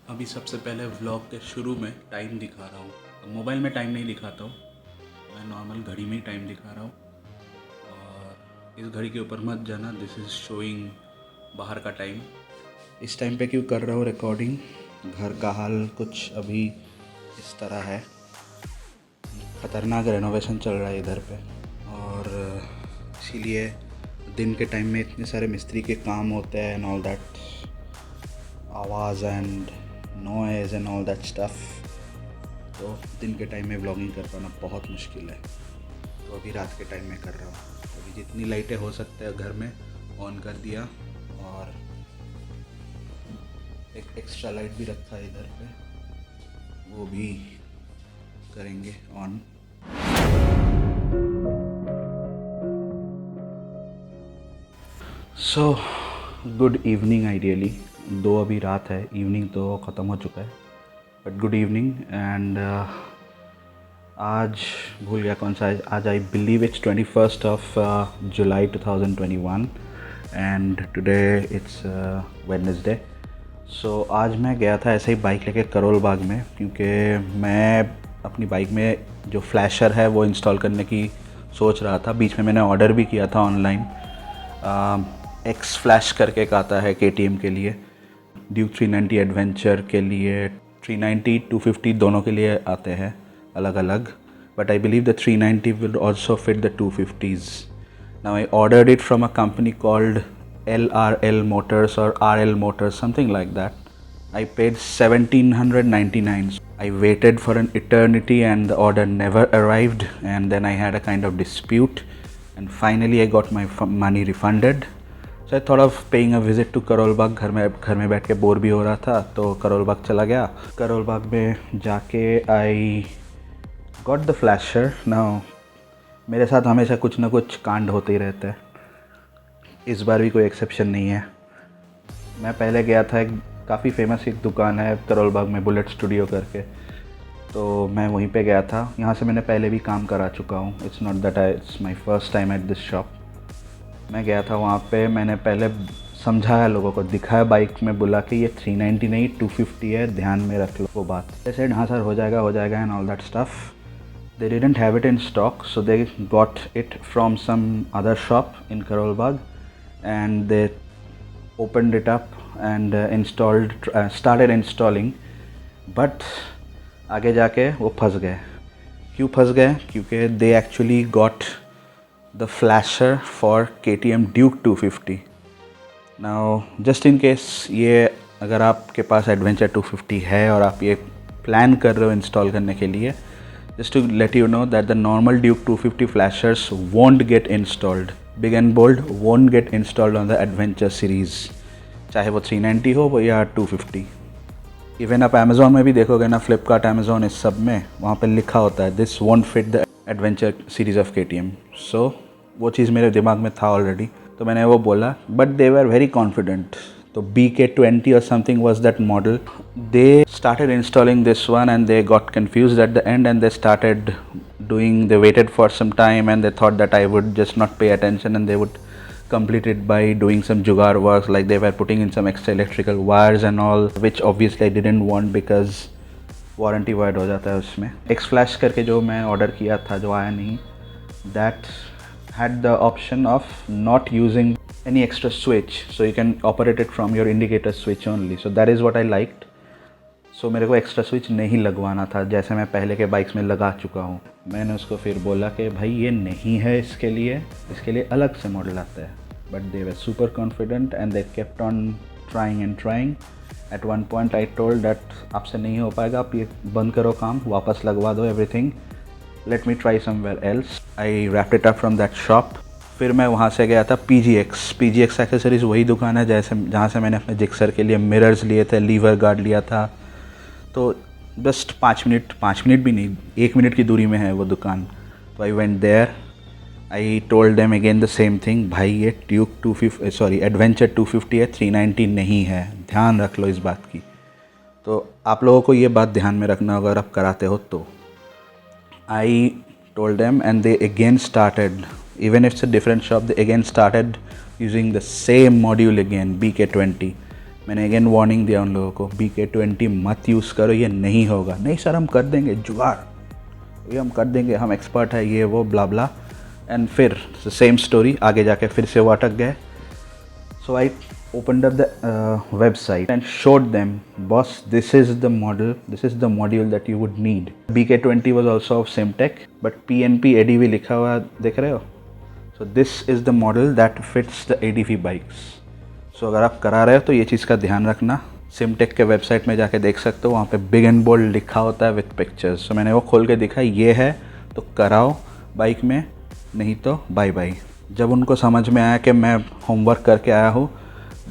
अभी सबसे पहले व्लॉग के शुरू में टाइम दिखा रहा हूँ। मोबाइल में टाइम नहीं दिखाता हूँ, मैं नॉर्मल घड़ी में ही टाइम दिखा रहा हूँ। और इस घड़ी के ऊपर मत जाना, दिस इज़ शोइंग बाहर का टाइम। इस टाइम पे क्यों कर रहा हूँ रिकॉर्डिंग? घर का हाल कुछ अभी इस तरह है, ख़तरनाक रेनोवेशन चल रहा है इधर पे। और इसीलिए दिन के टाइम में इतने सारे मिस्त्री के काम होते हैं एंड ऑल दैट, आवाज़ and noise and all that stuff. तो दिन के टाइम में व्लॉगिंग कर पाना बहुत मुश्किल है, तो अभी रात के टाइम में कर रहा हूँ। अभी जितनी लाइटें हो सकते हैं घर में ऑन कर दिया, और एक एक्स्ट्रा लाइट भी रखा है इधर पे, वो भी करेंगे on. So good evening ideally, दो अभी रात है, इवनिंग तो ख़त्म हो चुका है, बट गुड इवनिंग। एंड आज भूल गया कौन सा है आज, I believe it's 21st of July 2021 and today it's Wednesday. So आज मैं गया था ऐसे ही बाइक लेके करोल बाग में, क्योंकि मैं अपनी बाइक में जो फ्लैशर है वो इंस्टॉल करने की सोच रहा था। बीच में मैंने ऑर्डर भी किया था ऑनलाइन, एक्स फ्लैश करके एक आता है KTM के लिए, ड्यूक 390 एडवेंचर के लिए, 390 250 दोनों के लिए आते हैं अलग अलग, but I believe the 390 will also fit the 250s. Now I ordered it from a company called LRL Motors or RL Motors, something like that. I paid 1799. I waited for an eternity and the order never arrived, and then I had a kind of dispute and finally I got my money refunded. So I thought of paying a visit to Karol Bagh. घर में बैठ के bore भी हो रहा था, तो करोल बाग चला गया। करोल बाग में जाके I got the flasher. Now मेरे साथ हमेशा कुछ ना कुछ कांड होते ही रहते हैं, इस बार भी कोई एक्सेप्शन नहीं है। मैं पहले गया था, एक काफ़ी फेमस एक दुकान है करोल बाग में, बुलेट स्टूडियो करके, तो मैं वहीं पे गया था। यहाँ से मैंने पहले भी काम करा चुका हूँ, it's not that it's my first time at this shop. मैं गया था वहाँ पे, मैंने पहले समझाया लोगों को, दिखाया बाइक में, बोला कि ये 390 नहीं 250 है, ध्यान में रख लो वो बात। they said हाँ सर हो जाएगा and all that stuff. they didn't have it in stock, so they got it from some other shop in Karol Bagh and they opened it up and started installing, but आगे जाके वो फंस गए। क्यों फंस गए? क्योंकि they actually got the flasher for KTM Duke 250. Now just in case, ये अगर आपके पास एडवेंचर 250 है और आप ये प्लान कर रहे हो इंस्टॉल करने के लिए, just to let you know that the normal Duke 250 flashers won't get installed. Big and Bold won't get installed on the Adventure series, चाहे वो 390 हो या 250। इवन आप Amazon में भी देखोगे ना, फ्लिपकार्ट, Amazon, इस सब में वहाँ पे लिखा होता है this want fit the adventure series of KTM। सो वो चीज़ मेरे दिमाग में था ऑलरेडी, तो मैंने वो बोला, but they were very confident. तो BK20 or something was that model. They started installing this one and they got confused at the end and they started they waited for some time and they thought that I would just not pay attention and they would complete it by doing some jugaad works, like they were putting in some extra electrical wires and all, which obviously I didn't want because warranty wide हो जाता है उसमें। X flash करके जो मैं order किया था, जो आया नहीं, that had the option of not using any extra switch, so you can operate it from your indicator switch only, so that is what I liked. So मेरे को एक्स्ट्रा स्विच नहीं लगवाना था, जैसे मैं पहले के बाइक्स में लगा चुका हूँ। मैंने उसको फिर बोला कि भाई ये नहीं है इसके लिए अलग से मॉडल आता है, but they were super confident and they kept on trying and trying. At one point I told that आपसे नहीं हो पाएगा, आप ये बंद करो काम, वापस लगवा दो everything, let me try somewhere else. I wrapped it up from that shop. फिर मैं वहाँ से गया था PGX एक्सेसरीज़, वही दुकान है जहाँ से मैंने अपने जिक्सर के लिए मिरर्स लिए थे, लीवर गार्ड लिया था। तो जस्ट 5 मिनट भी नहीं, 1 मिनट की दूरी में है वो दुकान। तो I went there, I told them again the same thing, भाई ये एडवेंचर 250 है, 390 नहीं है, ध्यान रख लो इस बात की। तो आप लोगों को ये बात ध्यान में रखना अगर आप कराते हो तो। I told them and they again started, even if it's a different shop, they again started using the same module again, BK20, मैंने अगेन वार्निंग दिया उन लोगों को, BK20 मत यूज़ करो, ये नहीं होगा। नहीं सर हम कर देंगे जुगाड़, ये हम कर देंगे, हम एक्सपर्ट है, ये वो ब्ला ब्ला। एंड फिर सेम स्टोरी, आगे जाके फिर से वो अटक गए। सो आई opened up the website and showed them, boss, this is the model, this is the module that you would need. BK20 was also of Simtech, but PNP ADV लिखा हुआ देख रहे हो? So this is the model that fits the ADV bikes. So अगर आप करा रहे हो तो ये चीज़ का ध्यान रखना। Simtech के वेबसाइट में जाके देख सकते हो, वहाँ पे बिग एंड बोल्ड लिखा होता है विथ पिक्चर्स। तो मैंने वो खोल के देखा, ये है तो कराओ बाइक में, नहीं तो बाय बाय। जब उनको समझ में आया कि मैं होमवर्क करके आया हूँ,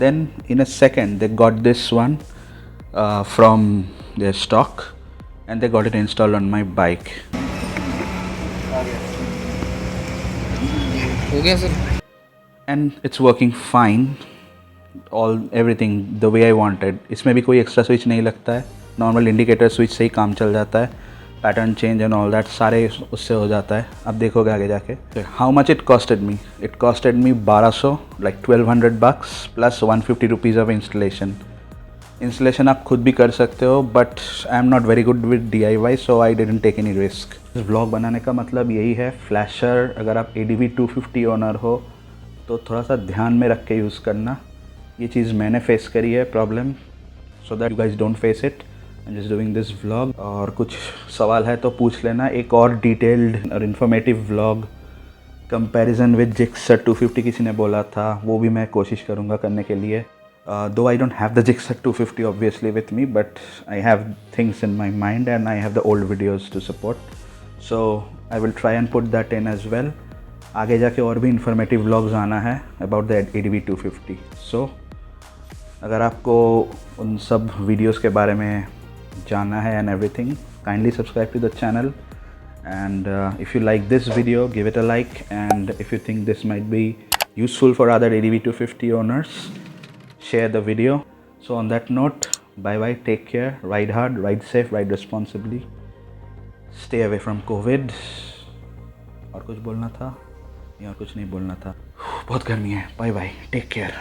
then in a second they got this one from their stock and they got it installed on my bike. हो गया sir? And it's working fine, everything the way I wanted. इसमें भी कोई एक्स्ट्रा स्विच नहीं लगता है, normal indicator switch से ही काम चल जाता है। Pattern change and all that सारे उससे हो जाता है। अब देखोगे आगे जाके। How much it costed me? It costed me 1200, like 1200 bucks plus 150 rupees of installation आप खुद भी कर सकते हो, but I am not very good with DIY, so I didn't take any risk. इस व्लॉग बनाने का मतलब यही है, फ्लैशर अगर आप ADV 250 ओनर हो तो थोड़ा सा ध्यान में रख के यूज़ करना। ये चीज़ मैंने फेस करी है problem, so that you guys don't face it. I am just doing this vlog. और कुछ सवाल है तो पूछ लेना, एक और डिटेल्ड और informative vlog comparison with Gixxer 250 किसी ने बोला था, वो भी मैं कोशिश करूँगा करने के लिए। Though I don't have the Gixxer 250 obviously with me, but I have things in my mind and I have the old videos to support, so I will try and put that in as well. आगे जाके और भी informative vlogs आना है about the ADV 250। सो अगर आपको उन सब वीडियोज़ के बारे में जानना है and everything, kindly subscribe to the channel, and if you like this video, give it a like, and if you think this might be useful for other ADV 250 owners, share the video. So on that note, bye bye, take care, ride hard, ride safe, ride responsibly, stay away from COVID। और कुछ बोलना था या और कुछ नहीं बोलना था? बहुत गर्मी है। Bye bye, take care.